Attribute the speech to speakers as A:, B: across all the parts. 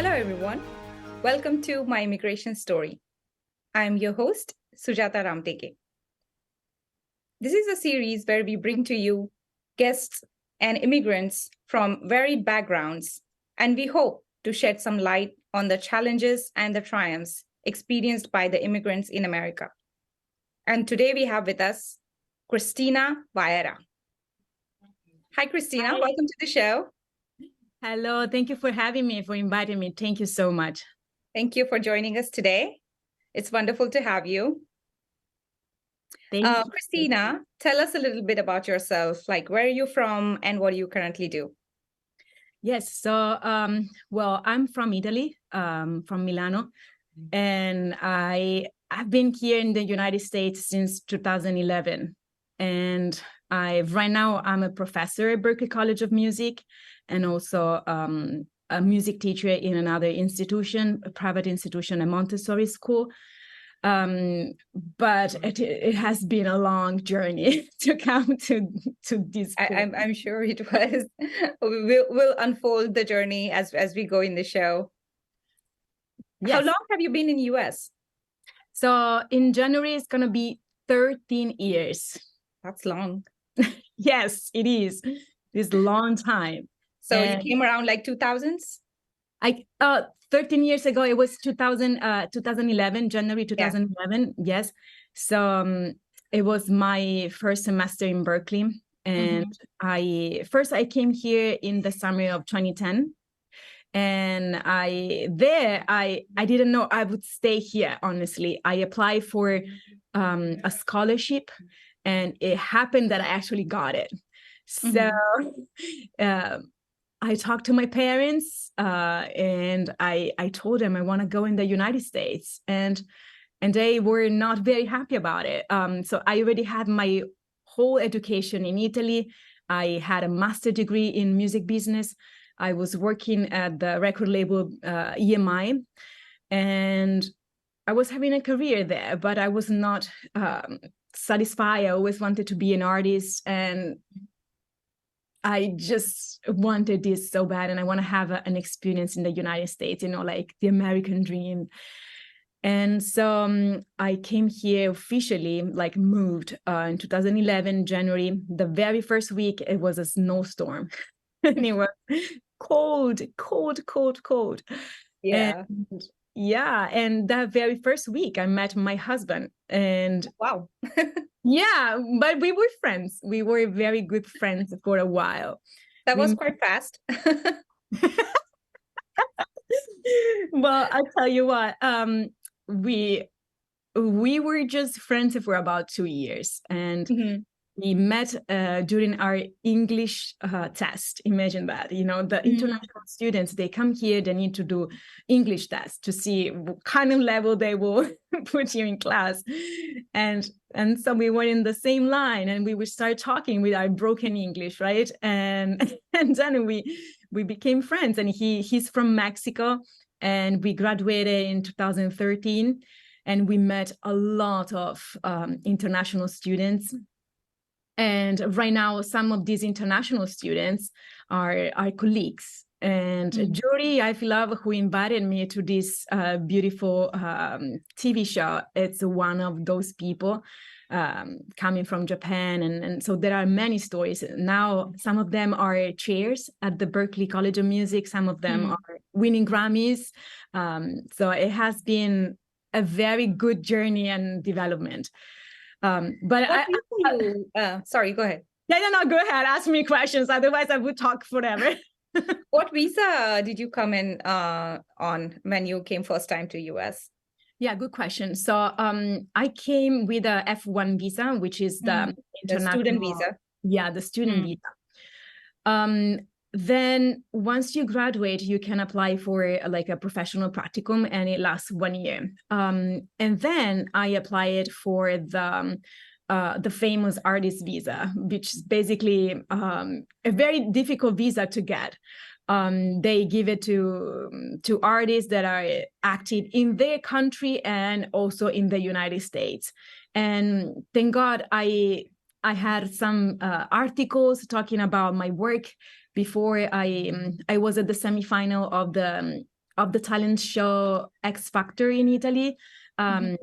A: Hello, everyone. Welcome to My Immigration Story. I'm your host, Sujata Ramteke. This is a series where we bring to you guests and immigrants from varied backgrounds, and we hope to shed some light on the challenges and the triumphs experienced by the immigrants in America. And today we have with us Christina Vaira. Hi, Christina.
B: Hi.
A: Welcome to the show.
B: Hello. Thank you for having me, for inviting me. Thank you so much.
A: Thank you for joining us today. It's wonderful to have you.
B: Thank you.
A: Christina, tell us a little bit about yourself. Like, where are you from and what do you currently do?
B: Yes. So, well, I'm from Italy, from Milano, and I've been here in the United States since 2011. And right now I'm a professor at Berklee College of Music, and also a music teacher in another institution, a private institution, a Montessori school. But it has been a long journey to come to this point.
A: I'm sure it was. We'll unfold the journey as we go in the show. Yes. How long have you been in US?
B: So in January, it's going to be 13 years.
A: That's long.
B: Yes, it is. It's a long time.
A: So you came around like 2000s?
B: 13 years ago, it was 2011, January 2011. Yeah. Yes. So it was my first semester in Berklee. And I came here in the summer of 2010. And I didn't know I would stay here, honestly. I applied for a scholarship, and it happened that I actually got it. So I talked to my parents, and I told them I want to go in the United States, and they were not very happy about it. So I already had my whole education in Italy. I had a master's degree in music business. I was working at the record label EMI, and I was having a career there, but I was not satisfied. I always wanted to be an artist, and I just wanted this so bad, and I want to have an experience in the United States, like the American dream. And so I came here officially, like moved in 2011, January. The very first week, it was a snowstorm. And it was cold.
A: Yeah.
B: And that very first week, I met my husband. And
A: wow.
B: Yeah, but we were friends. We were very good friends for a while.
A: That was quite fast.
B: Well, I tell you what, we were just friends for about 2 years, and we met during our English test. Imagine that, the international students, they come here, they need to do English tests to see what kind of level they will put you in class. And so we were in the same line, and we would start talking with our broken English, right? And then we became friends, and he's from Mexico, and we graduated in 2013, and we met a lot of international students. And right now, some of these international students are our colleagues. And Jori, I love, who invited me to this beautiful TV show. It's one of those people coming from Japan. And so there are many stories. Now, some of them are chairs at the Berklee College of Music. Some of them are winning Grammys. So it has been a very good journey and development. But
A: sorry, go ahead.
B: No, go ahead. Ask me questions. Otherwise, I would talk forever.
A: What visa did you come in on when you came first time to US?
B: Yeah, good question. So I came with a F1 visa, which is the
A: student visa.
B: Yeah, the student visa. Then once you graduate, you can apply for like a professional practicum, and it lasts 1 year. And then I applied for the famous artist visa, which is basically a very difficult visa to get. They give it to artists that are active in their country and also in the United States. And thank God I had some articles talking about my work before I was at the semifinal of the talent show X Factor in Italy, the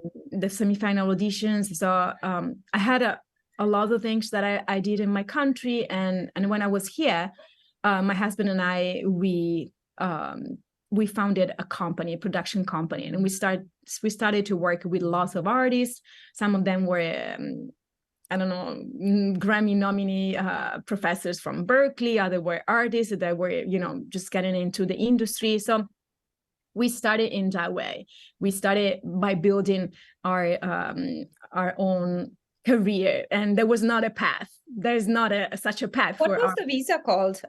B: semifinal auditions. So I had a lot of things that I did in my country, and when I was here, my husband and I, we founded a company, a production company, and we started to work with lots of artists. Some of them were I don't know, Grammy nominee professors from Berkeley. Others were artists that were, just getting into the industry. So we started in that way. We started by building our own career, and there was not a path. There's not such a path.
A: What was the visa called,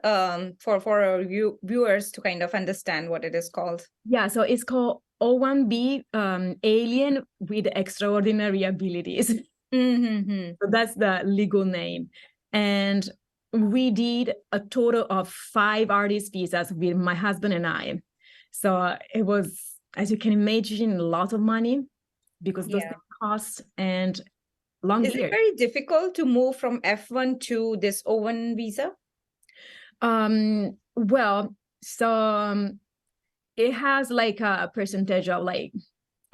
A: for our viewers to kind of understand what it is called?
B: Yeah, so it's called O1B, Alien with Extraordinary Abilities. So that's the legal name. And we did a total of 5 artist visas with my husband and I. So it was, as you can imagine, a lot of money because those costs and long years.
A: Is it very difficult to move from F1 to this O1 visa?
B: Well, so it has like a percentage of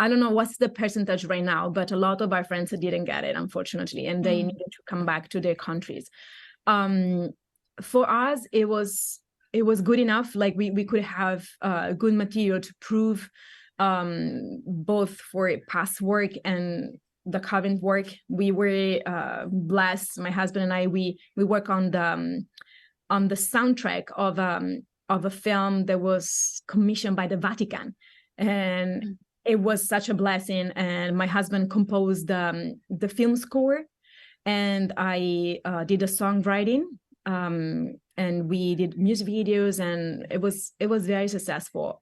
B: I don't know what's the percentage right now, but a lot of our friends didn't get it, unfortunately, and they needed to come back to their countries. For us, it was good enough. Like we could have good material to prove both for past work and the current work. We were blessed. My husband and I, we work on the soundtrack of a film that was commissioned by the Vatican, and it was such a blessing. And my husband composed the film score, and I did the songwriting, and we did music videos, and it was very successful.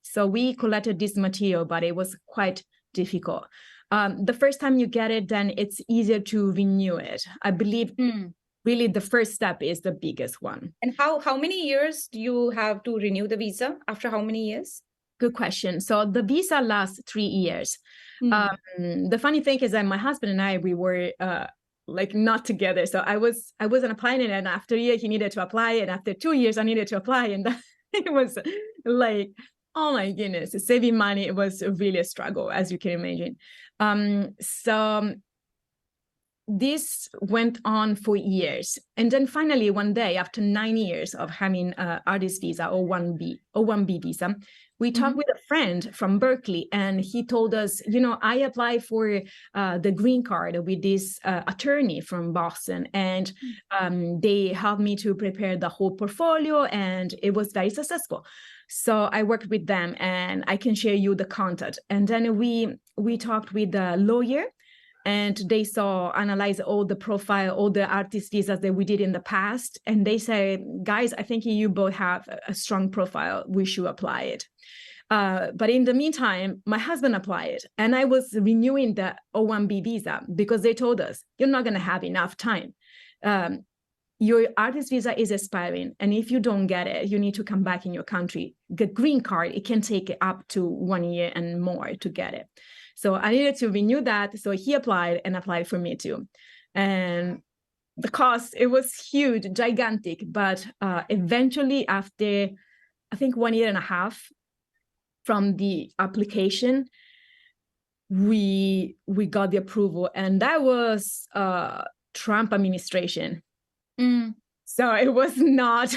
B: So we collected this material, but it was quite difficult. The first time you get it, then it's easier to renew it. I believe really the first step is the biggest one.
A: And how many years do you have to renew the visa? After how many years?
B: Good question. So the visa lasts 3 years. The funny thing is that my husband and I, we were not together. So I wasn't applying it, and after a year he needed to apply, and after 2 years I needed to apply, and it was like, oh my goodness, saving money. It was really a struggle, as you can imagine. So this went on for years, and then finally one day, after 9 years of having artist visa, O1B visa, we talked with a friend from Berkeley, and he told us, I applied for the green card with this attorney from Boston, and they helped me to prepare the whole portfolio, and it was very successful. So I worked with them, and I can share you the contact. And then we talked with the lawyer, and they analyze all the profile, all the artist visas that we did in the past. And they say, guys, I think you both have a strong profile. We should apply it. But in the meantime, my husband applied, and I was renewing the O1B visa because they told us, you're not going to have enough time. Your artist visa is expiring, and if you don't get it, you need to come back in your country. The green card, it can take up to 1 year and more to get it. So I needed to renew that. So he applied and applied for me too. And the cost, it was huge, gigantic. But eventually, after, I think 1.5 years from the application, we got the approval. And that was Trump administration. So it was not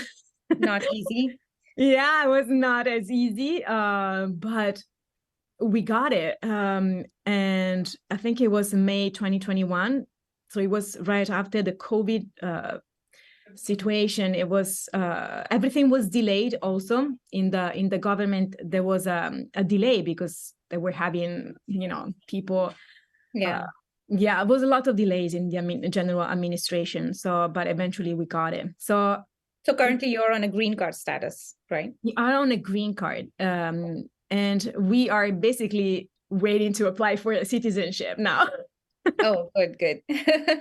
A: easy.
B: Yeah, it was not as easy, but we got it. And I think it was May 2021. So it was right after the COVID situation. It was everything was delayed also in the government. There was a delay because they were having, people. Yeah, it was a lot of delays in the general administration. So, but eventually we got it. So
A: currently you're on a green card status, right?
B: We are on a green card. And we are basically waiting to apply for citizenship now.
A: Oh, good.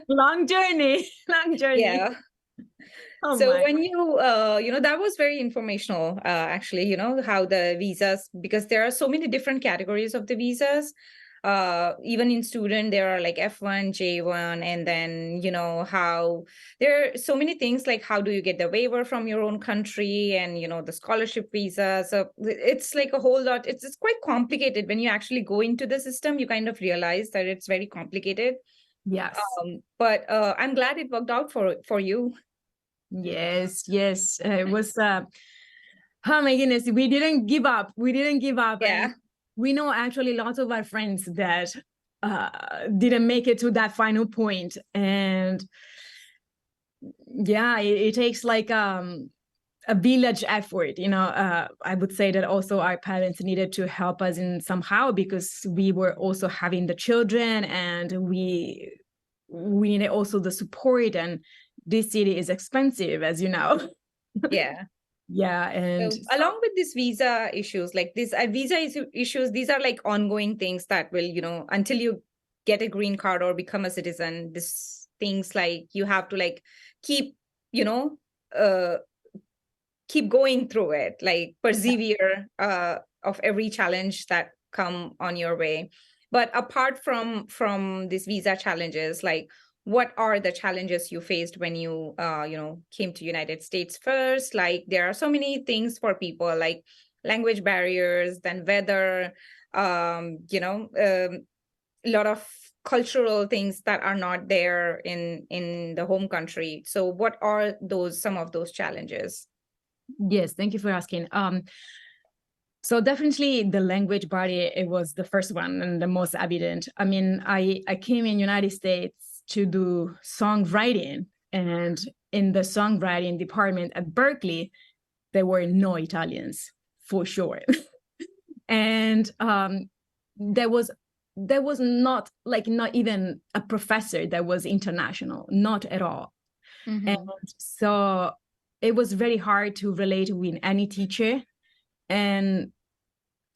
B: Long journey.
A: Yeah.
B: Oh
A: so
B: my.
A: when you, that was very informational, actually, how the visas, because there are so many different categories of the visas. even in student, there are like F1, J1, and then, how there are so many things like how do you get the waiver from your own country and, the scholarship visa. So it's like a whole lot. It's quite complicated. When you actually go into the system, you kind of realize that it's very complicated.
B: Yes.
A: But I'm glad it worked out for you.
B: Yes. It was, oh my goodness, we didn't give up.
A: Yeah.
B: And we know actually lots of our friends that didn't make it to that final point. And yeah, it takes like a village effort, I would say that also our parents needed to help us in somehow, because we were also having the children, and we needed also the support, and this city is expensive, as you know.
A: Yeah.
B: Yeah. And
A: so, along with these visa issues, like these issues, these are like ongoing things that will, until you get a green card or become a citizen, this things like you have to like keep, uh, keep going through it, like persevere of every challenge that come on your way. But apart from these visa challenges, like what are the challenges you faced when you came to United States first? Like there are so many things for people, like language barriers, then weather, a lot of cultural things that are not there in the home country. So what are some of those challenges?
B: yes, thank you for asking. So definitely the language barrier, it was the first one and the most evident. I mean, I came in United States to do songwriting, and in the songwriting department at Berkeley, there were no Italians for sure. And there was not even a professor that was international, not at all.
A: Mm-hmm.
B: And so it was very hard to relate with any teacher. And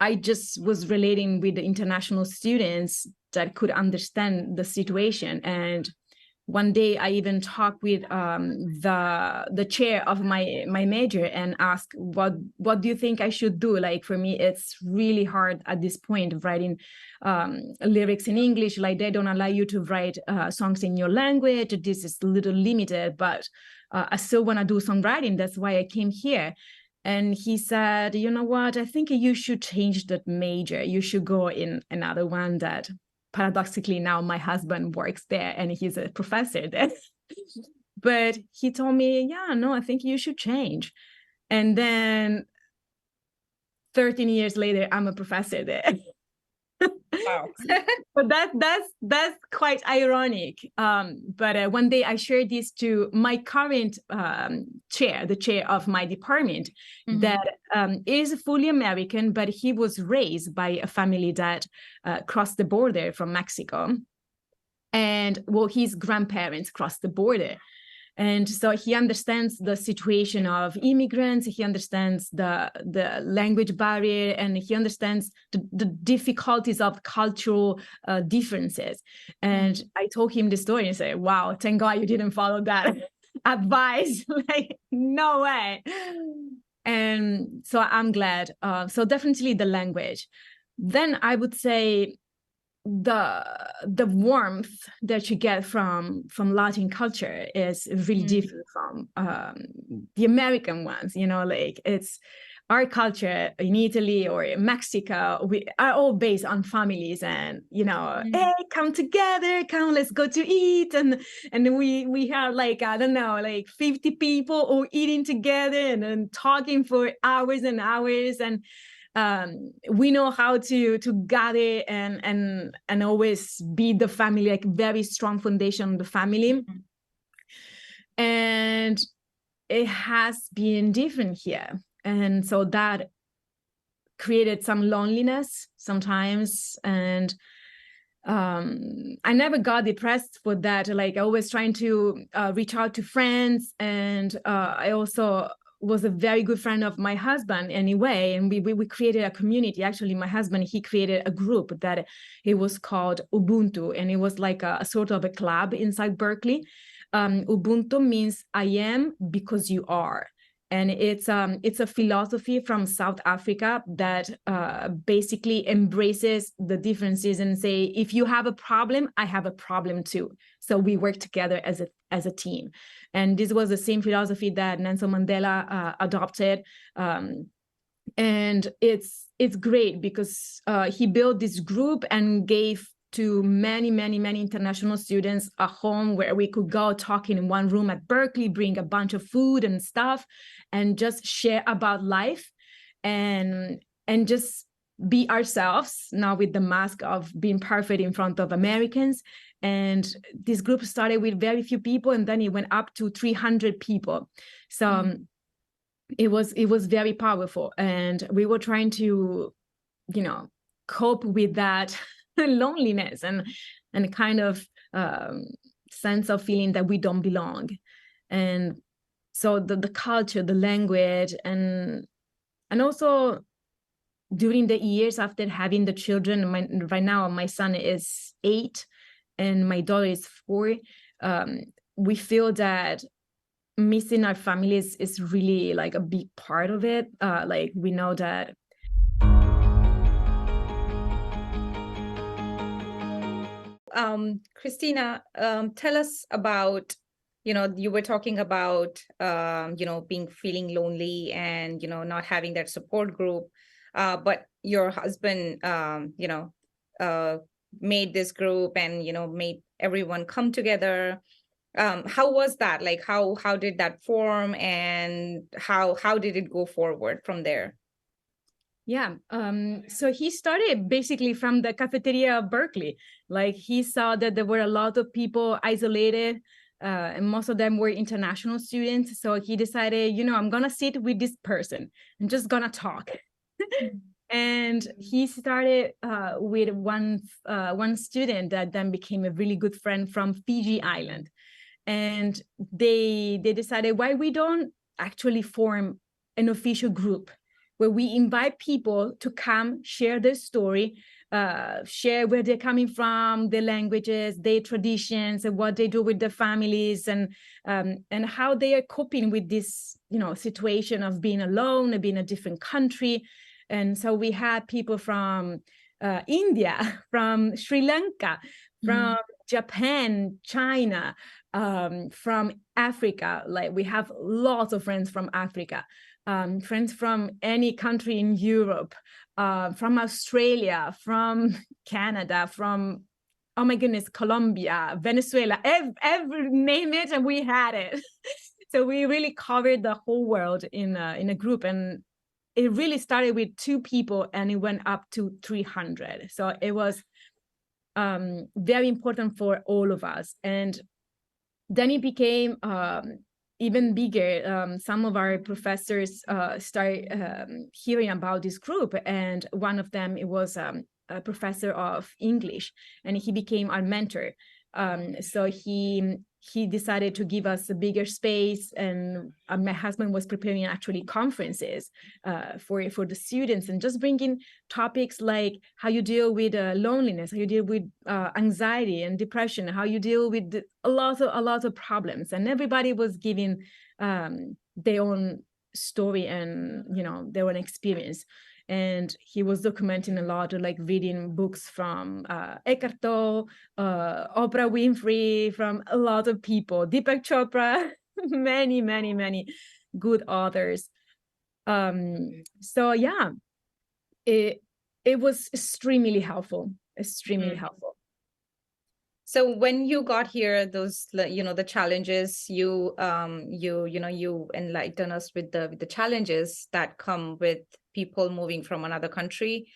B: I just was relating with the international students that could understand the situation. And one day I even talked with the chair of my major and asked, what do you think I should do? Like, for me, it's really hard at this point of writing lyrics in English. Like, they don't allow you to write songs in your language. This is a little limited, but I still want to do songwriting. That's why I came here. And he said, you know what, I think you should change that major. You should go in another one that paradoxically now my husband works there and he's a professor there. But he told me, yeah, no, I think you should change. And then 13 years later, I'm a professor there.
A: Wow.
B: But that's quite ironic. But one day I shared this to my current chair, the chair of my department, mm-hmm. that is fully American, but he was raised by a family that crossed the border from Mexico. And well, his grandparents crossed the border. And so he understands the situation of immigrants, he understands the language barrier, and he understands the difficulties of cultural differences. And I told him the story and said, wow, thank God you didn't follow that advice. Like, no way. And so I'm glad. So definitely the language. Then I would say the warmth that you get from Latin culture is really different from the American ones. Like, it's our culture in Italy or in Mexico, we are all based on families, and hey, come together, let's go to eat, and we have like, I don't know, like 50 people all eating together and talking for hours and hours, and we know how to gather and always be the family, like very strong foundation of the family. Mm-hmm. And it has been different here. And so that created some loneliness sometimes. And I never got depressed for that. Like, I was trying to reach out to friends. And I also was a very good friend of my husband anyway, and we created a community. Actually, my husband, he created a group that it was called Ubuntu, and it was like a sort of a club inside Berkeley. Ubuntu means I am because you are. And it's a philosophy from South Africa that basically embraces the differences and say, if you have a problem, I have a problem too. So we work together as a team. And this was the same philosophy that Nelson Mandela adopted. And it's great because he built this group and gave to many international students a home where we could go talk in one room at Berkeley, bring a bunch of food and stuff, and just share about life and just be ourselves, not with the mask of being perfect in front of Americans. And this group started with very few people, and then it went up to 300 people. So it was very powerful, and we were trying to, cope with that loneliness and kind of sense of feeling that we don't belong. And so the culture, the language, and also during the years after having the children, right now my son is 8 and my daughter is 4, we feel that missing our families is really like a big part of it. Like we know that
A: Christina, tell us about, you were talking about, feeling lonely and, not having that support group. But your husband, made this group and, made everyone come together. How was that? Like, how did that form, and how did it go forward from there?
B: Yeah. So he started basically from the cafeteria of Berkeley. Like he saw that there were a lot of people isolated, and most of them were international students. So he decided, I'm going to sit with this person. I'm just going to talk. And he started with one student that then became a really good friend from Fiji Island. And they decided, why we don't actually form an official group where we invite people to come share their story, share where they're coming from, their languages, their traditions, and what they do with their families, and how they are coping with this, situation of being alone and being in a different country. And so we had people from India, from Sri Lanka, from Japan, China, from Africa. Like we have lots of friends from Africa. Friends from any country in Europe, from Australia, from Canada, from, oh my goodness, Colombia, Venezuela, every name it, and we had it. So we really covered the whole world in a group, and it really started with 2 people and it went up to 300. So it was very important for all of us. And then it became even bigger. Some of our professors started hearing about this group, and one of them, it was a professor of English, and he became our mentor. So he decided to give us a bigger space, and my husband was preparing actually conferences for the students, and just bringing topics like how you deal with loneliness, how you deal with anxiety and depression, how you deal with a lot of problems, and everybody was giving their own story and their own experience. And he was documenting a lot, of like reading books from Eckhart Tolle, Oprah Winfrey, from a lot of people, Deepak Chopra, many good authors. So yeah, it was extremely helpful.
A: So when you got here, those, the challenges, you enlighten us with the challenges that come with people moving from another country.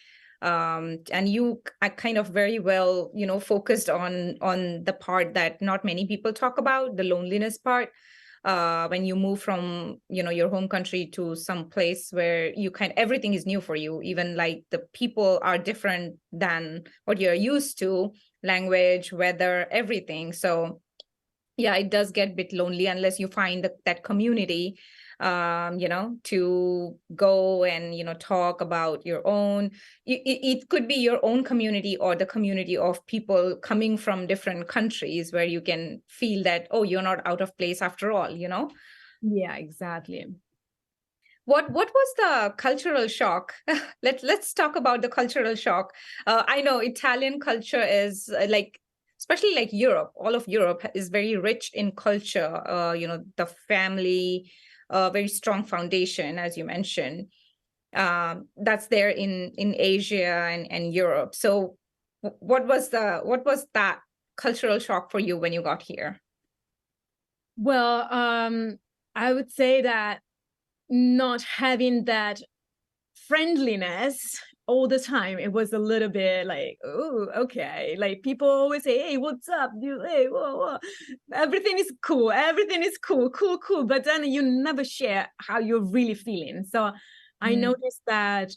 A: And you are kind of very well, focused on the part that not many people talk about, the loneliness part. When you move from, your home country to some place where everything is new for you, even like the people are different than what you're used to, language, weather, everything. So yeah, it does get a bit lonely unless you find that community, to go and, talk about your own. It could be your own community or the community of people coming from different countries where you can feel that, oh, you're not out of place after all.
B: Yeah, exactly.
A: What was the cultural shock? Let's talk about the cultural shock. I know Italian culture is like, especially like Europe. All of Europe is very rich in culture. The family, very strong foundation, as you mentioned. That's there in Asia and Europe. So, what was that cultural shock for you when you got here?
B: Well, I would say that not having that friendliness all the time, it was a little bit like, oh, okay. Like people always say, hey, what's up? Hey, whoa, whoa. Everything is cool. Everything is cool, cool, cool. But then you never share how you're really feeling. So I noticed that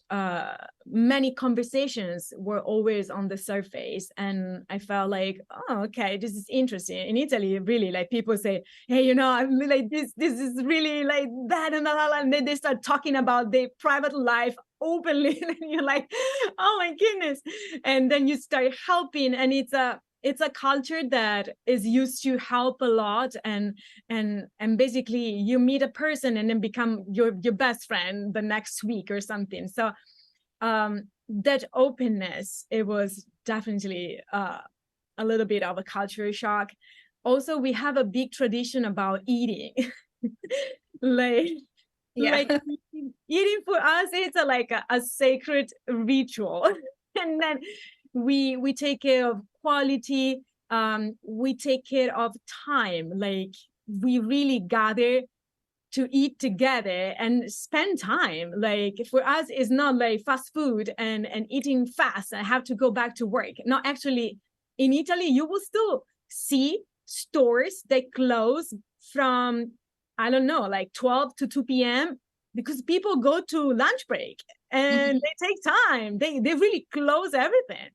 B: many conversations were always on the surface, and I felt like, oh, okay, this is interesting. In Italy, really, like people say, hey, I'm like this is really like that, and then they start talking about their private life openly, and you're like, oh my goodness. And then you start helping, and it's a culture that is used to help a lot, and basically you meet a person and then become your best friend the next week or something. So that openness, it was definitely a little bit of a culture shock. Also, we have a big tradition about eating. like
A: Yeah.
B: like eating for us, it's like a sacred ritual. And then we take care of quality, we take care of time. Like we really gather to eat together and spend time. Like for us, it's not like fast food and eating fast. I have to go back to work. No, actually, in Italy, you will still see stores that close from, I don't know, like 12 to 2 p.m. because people go to lunch break and they take time. They really close everything.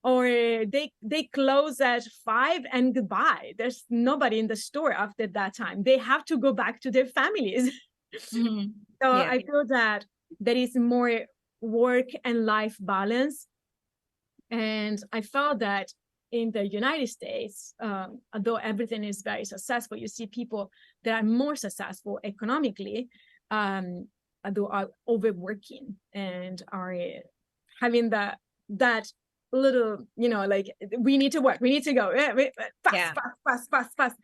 B: Or they close at 5 and goodbye. There's nobody in the store after that time. They have to go back to their families. So
A: Yeah.
B: I feel that there is more work and life balance. And I felt that in the United States, although everything is very successful, you see people that are more successful economically, although are overworking and are having that little, like we need to work, we need to go fast,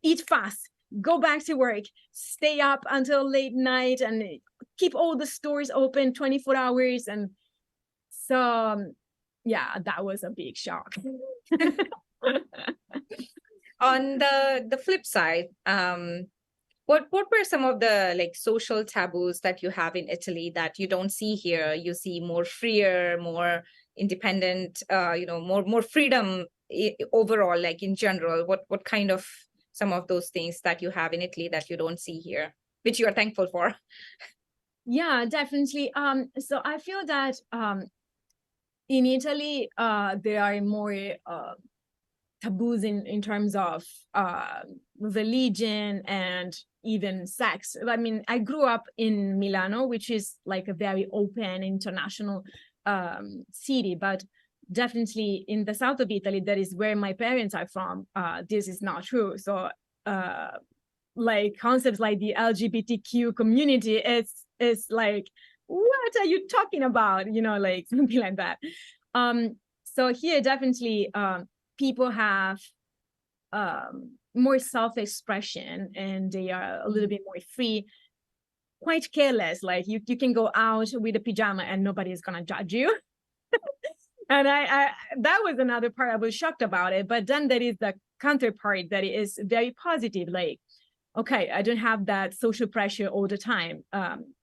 B: eat fast, go back to work, stay up until late night, and keep all the stores open 24 hours. And so yeah, that was a big shock.
A: On the flip side, what were some of the like social taboos that you have in Italy that you don't see here? You see more freer, more independent, more freedom overall, like in general. What kind of some of those things that you have in Italy that you don't see here, which you are thankful for?
B: Yeah, definitely. So I feel that in Italy, there are more taboos in terms of religion and even sex. I mean, I grew up in Milano, which is like a very open international city, but definitely in the south of Italy, that is where my parents are from, this is not true. So like concepts like the LGBTQ community, it's like, what are you talking about? Like something like that. So here definitely people have more self-expression, and they are a little bit more free, quite careless. Like you can go out with a pajama and nobody is gonna judge you. And I that was another part I was shocked about it. But then there is the counterpart that is very positive. Like, okay, I don't have that social pressure all the time.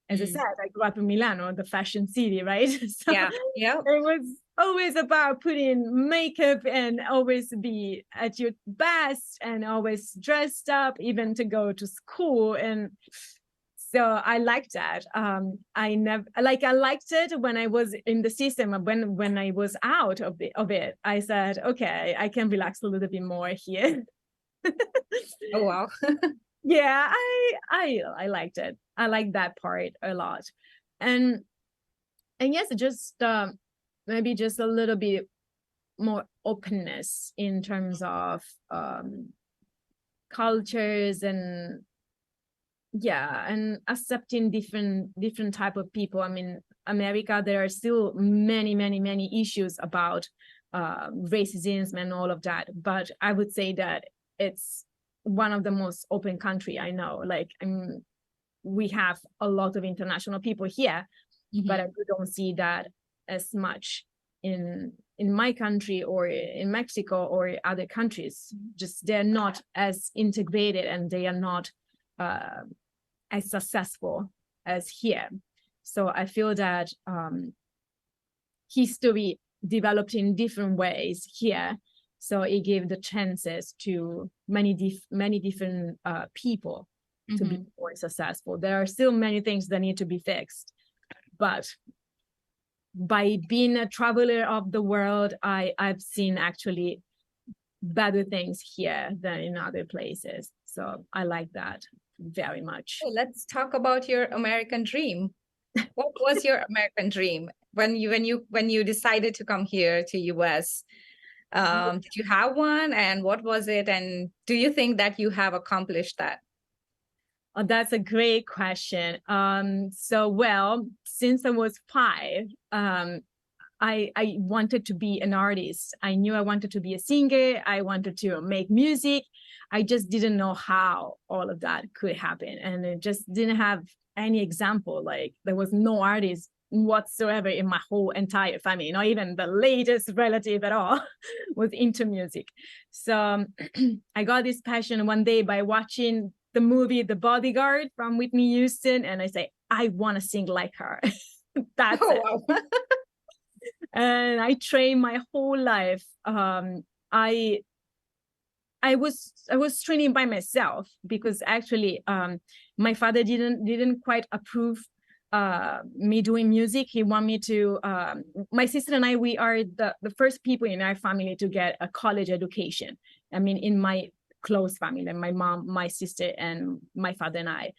B: As I said, I grew up in Milano, the fashion city, right? So
A: Yeah.
B: it was always about putting makeup and always be at your best and always dressed up, even to go to school. And so I liked that. I liked it when I was in the system. When I was out of it, I said, okay, I can relax a little bit more here.
A: Oh wow.
B: Yeah, I liked it. I like that part a lot. And yes, just maybe just a little bit more openness in terms of cultures and Yeah, and accepting different type of people. I mean, America, there are still many issues about racism and all of that, but I would say that it's one of the most open country I know. Like, we have a lot of international people here, but I don't see that as much in my country or in Mexico or other countries. Just they're not as integrated, and they are not as successful as here. So I feel that history developed in different ways here. So it gave the chances to many different people to be more successful. There are still many things that need to be fixed, but by being a traveler of the world, I've seen actually better things here than in other places. So I like that very much.
A: So let's talk about your American dream. What was your American dream when you decided to come here to US? Did you have one, and what was it? And do you think that you have accomplished that?
B: Oh, that's a great question. So, well, since I was 5, I wanted to be an artist. I knew I wanted to be a singer. I wanted to make music. I just didn't know how all of that could happen. And it just didn't have any example. Like, there was no artist whatsoever in my whole entire family. Not even the latest relative at all was into music. So I got this passion one day by watching the movie The Bodyguard from Whitney Houston. And I say, I want to sing like her. That's it. Wow. And I trained my whole life. I was training by myself because actually my father didn't quite approve me doing music. He wanted me to. My sister and I, we are the first people in our family to get a college education. I mean, in my close family, my mom, my sister, and my father and I.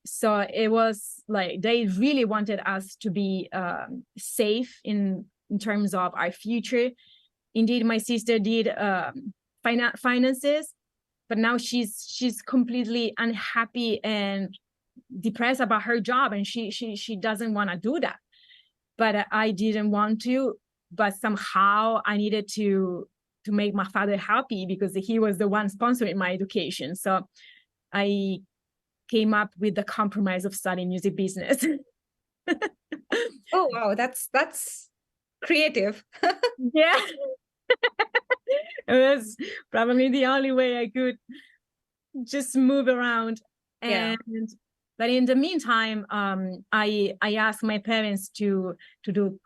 B: So it was like they really wanted us to be safe in terms of our future. Indeed, my sister did finances, but now she's completely unhappy and depressed about her job, and she doesn't want to do that. But I didn't want to. But somehow I needed to make my father happy because he was the one sponsoring my education. So I came up with the compromise of studying music business.
A: Oh wow, that's creative.
B: Yeah. It was probably the only way I could just move around. And but in the meantime, I asked my parents to do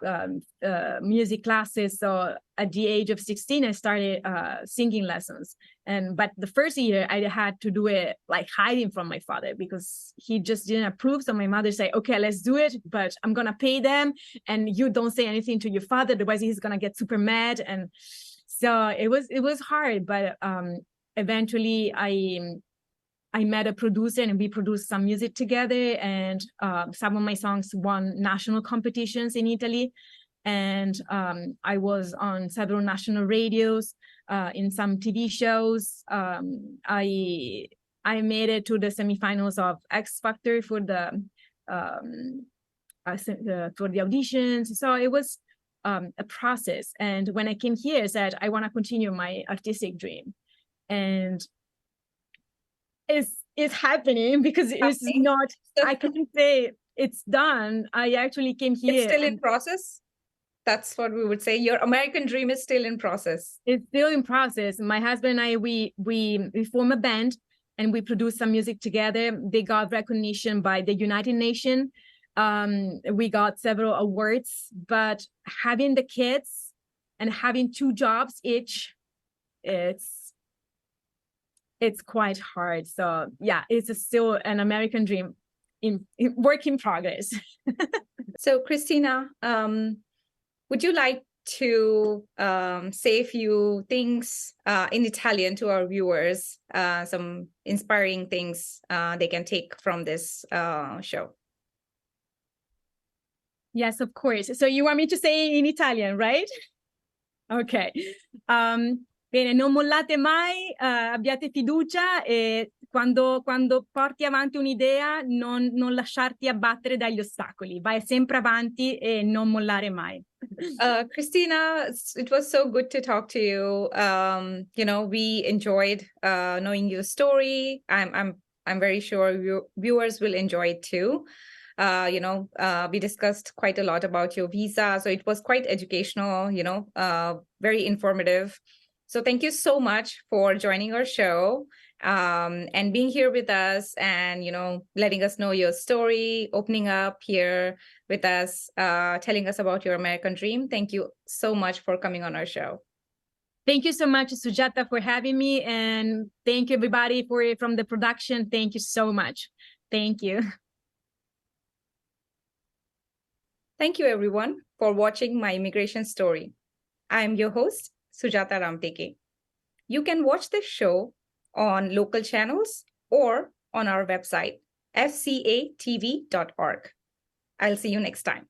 B: music classes. So at the age of 16, I started singing lessons. But the first year I had to do it like hiding from my father because he just didn't approve. So my mother said, "Okay, let's do it, but I'm gonna pay them, and you don't say anything to your father, otherwise he's gonna get super mad." And so it was hard, but eventually I met a producer and we produced some music together, and some of my songs won national competitions in Italy. And I was on several national radios, in some TV shows. I made it to the semifinals of X Factor for the auditions. So it was a process. And when I came here, I said, I want to continue my artistic dream. And it's happening because it's not, I can't say it's done. I actually came here.
A: It's still in process. That's what we would say. Your American dream is still in process.
B: It's still in process. My husband and I, we form a band and we produce some music together. They got recognition by the United Nations. We got several awards, but having the kids and having 2 jobs each, it's quite hard. So yeah, it's still an American dream in work in progress.
A: So Christina, would you like to say a few things in Italian to our viewers, some inspiring things they can take from this show?
B: Yes, of course. So you want me to say in Italian, right? Ok. Bene, non mollate mai, abbiate fiducia e quando porti avanti un'idea non lasciarti abbattere dagli ostacoli, vai sempre avanti e non mollare mai.
A: Christina, it was so good to talk to you. We enjoyed knowing your story. I'm very sure your viewers will enjoy it too. We discussed quite a lot about your visa, so it was quite educational. Very informative. So thank you so much for joining our show and being here with us, and letting us know your story, opening up here with us, telling us about your American dream. Thank you so much for coming on our show.
B: Thank you so much, Sujata, for having me, and thank you everybody from the production. Thank you so much. Thank you.
A: Thank you everyone for watching my immigration story. I am your host, Sujata Ramteke. You can watch this show on local channels or on our website, fcatv.org. I'll see you next time.